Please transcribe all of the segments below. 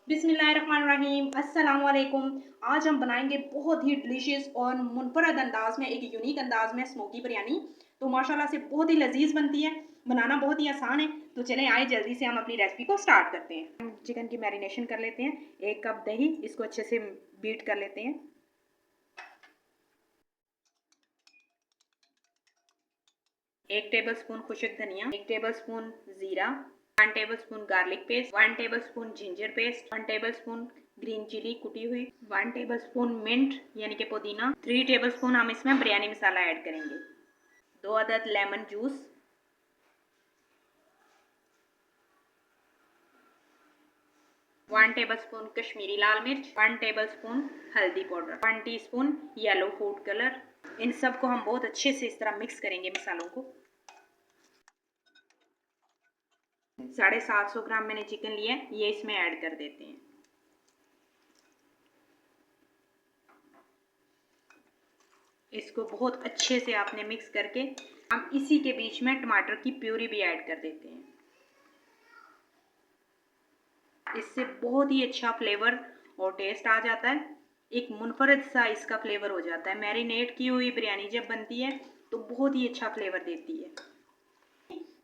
बिस्मिल्लाहिर्रहमानिर्रहीम, अस्सलाम वालेकुम। आज हम बनाएंगे बहुत ही डिलीशियस और मुनफरद अंदाज में, एक यूनिक अंदाज में स्मोकी बिरयानी। तो माशाल्लाह से बहुत ही लजीज बनती है, बनाना बहुत ही आसान है। तो चलें आए जल्दी से हम अपनी रेसिपी को स्टार्ट करते हैं। हम चिकन की मैरिनेशन कर लेते हैं। 1 कप दही, इसको अच्छे से बीट कर लेते हैं। 1 टेबल स्पून खुशक धनिया, 1 टेबल स्पून जीरा, 1 tablespoon garlic paste, 1 tablespoon ginger paste, 1 tablespoon green chilli कुटी हुई, 1 टेबल स्पून मिंट यानी कि पुदीना, 3 टेबल स्पून हम इसमें बिरयानी मसाला ऐड करेंगे, 2 अदद lemon juice, 1 tablespoon Kashmiri लाल मिर्च, 1 टेबल स्पून हल्दी powder, 1 teaspoon yellow food colour. इन सब को हम बहुत अच्छे से इस तरह मिक्स करेंगे मसालों को। 750 ग्राम मैंने चिकन लिया है, ये इसमें ऐड कर देते हैं। इसको बहुत अच्छे से आपने मिक्स करके हम इसी के बीच में टमाटर की प्यूरी भी ऐड कर देते हैं। इससे बहुत ही अच्छा फ्लेवर और टेस्ट आ जाता है, एक मुनफरद सा इसका फ्लेवर हो जाता है। मैरिनेट की हुई बिरयानी जब बनती है तो बहुत ही अच्छा फ्लेवर देती है।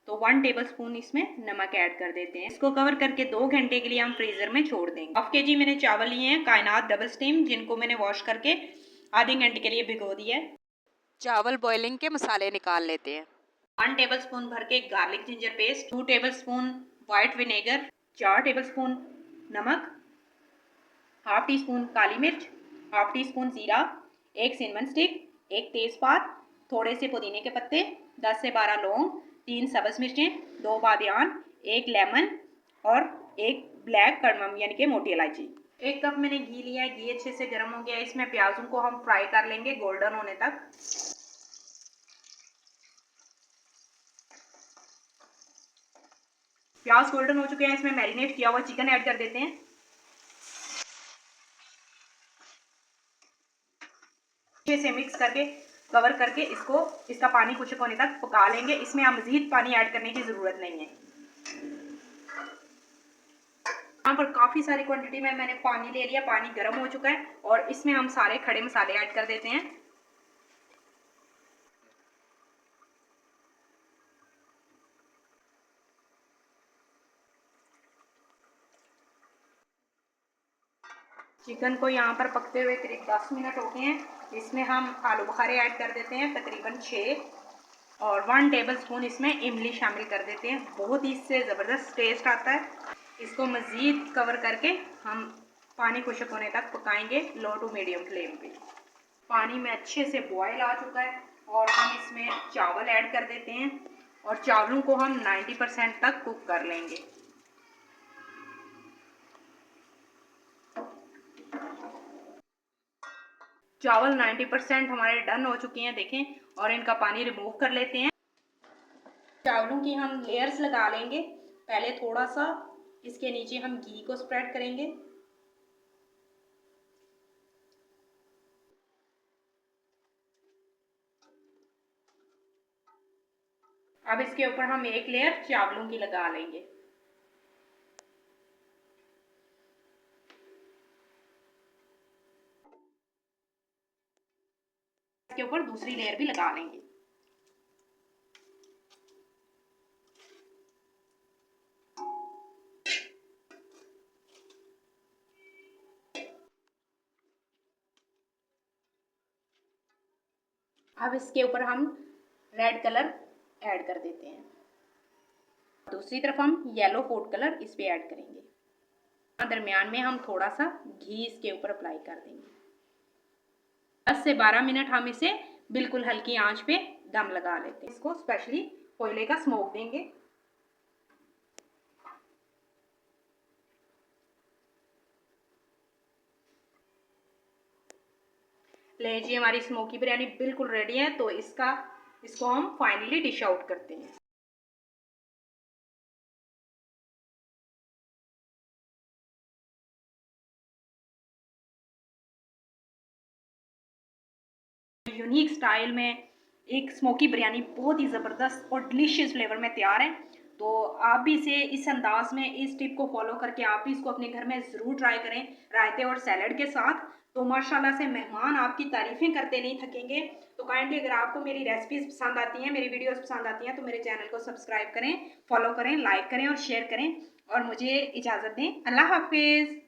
तो 1 टेबल स्पून इसमें नमक ऐड कर देते हैं। इसको कवर करके 2 घंटे के लिए हम फ्रीजर में छोड़ देंगे। हाफ के जी मैंने चावल लिए हैं कायनात डबल स्टीम, जिनको मैंने वॉश करके आधे घंटे के लिए भिगो दिया है। चावल बॉइलिंग के मसाले निकाल लेते हैं। 1 टेबल स्पून भर के garlic ginger paste, 2 table spoon white vinegar, 4 table spoon नमक, हाफ टी स्पून काली मिर्च, हाफ टी स्पून जीरा, 1 सिनमन स्टिक, 1 तेज़पात, थोड़े से पुदीने के पत्ते, 10 से 12 लौंग, 3 सब्ज़ मिर्चें, 2 बादियान, 1 लेमन और 1 ब्लैक कड़मम यानी कि मोटी इलायची। 1 कप मैंने घी लिया है, घी अच्छे से गर्म हो गया है। इसमें प्याजों को हम फ्राई कर लेंगे गोल्डन होने तक। प्याज गोल्डन हो चुके हैं, इसमें मैरिनेट किया हुआ चिकन ऐड कर देते हैं। अच्छे से मिक्स करके कवर करके इसका पानी खुश्क होने तक पका लेंगे। इसमें हम मज़ीद पानी ऐड करने की ज़रूरत नहीं है। यहाँ पर काफ़ी सारी क्वांटिटी में मैंने पानी ले लिया, पानी गर्म हो चुका है और इसमें हम सारे खड़े मसाले ऐड कर देते हैं। चिकन को यहाँ पर पकते हुए करीब 10 मिनट हो गए हैं। इसमें हम आलू बुखारे ऐड कर देते हैं तकरीबन 6 और 1 टेबल स्पून इसमें इमली शामिल कर देते हैं। बहुत ही इससे ज़बरदस्त टेस्ट आता है। इसको मज़ीद कवर करके हम पानी खुश्क होने तक पकाएंगे लो टू मीडियम फ्लेम पे। पानी में अच्छे से बॉयल आ चुका है और हम इसमें चावल ऐड कर देते हैं और चावलों को हम 90% तक कुक कर लेंगे। चावल 90% हमारे डन हो चुके हैं, देखें, और इनका पानी रिमूव कर लेते हैं। चावलों की हम लेयर्स लगा लेंगे। पहले थोड़ा सा इसके नीचे हम घी को स्प्रेड करेंगे। अब इसके ऊपर हम एक लेयर चावलों की लगा लेंगे। इसके ऊपर दूसरी लेयर भी लगा लेंगे। अब इसके ऊपर हम रेड कलर ऐड कर देते हैं। दूसरी तरफ हम येलो फूड कलर इस पे ऐड करेंगे। दरमियान में हम थोड़ा सा घी इसके ऊपर अप्लाई कर देंगे। 10 से 12 मिनट हम इसे बिल्कुल हल्की आंच पे दम लगा लेते हैं। इसको स्पेशली कोयले का स्मोक देंगे। लीजिए, हमारी स्मोकी बिरयानी बिल्कुल रेडी है। तो इसको हम फाइनली डिश आउट करते हैं। यूनिक स्टाइल में एक स्मोकी बिरयानी बहुत ही ज़बरदस्त और डिलीशियस फ्लेवर में तैयार है। तो आप भी इसे इस अंदाज में इस टिप को फॉलो करके आप भी इसको अपने घर में ज़रूर ट्राई करें रायते और सैलड के साथ। तो माशाल्लाह से मेहमान आपकी तारीफ़ें करते नहीं थकेंगे। तो काइंडली अगर आपको मेरी रेसिपीज़ पसंद आती हैं, मेरी वीडियोज़ पसंद आती हैं, तो मेरे चैनल को सब्सक्राइब करें, फॉलो करें, लाइक करें और शेयर करें और मुझे इजाज़त दें। अल्लाह हाफ़िज़।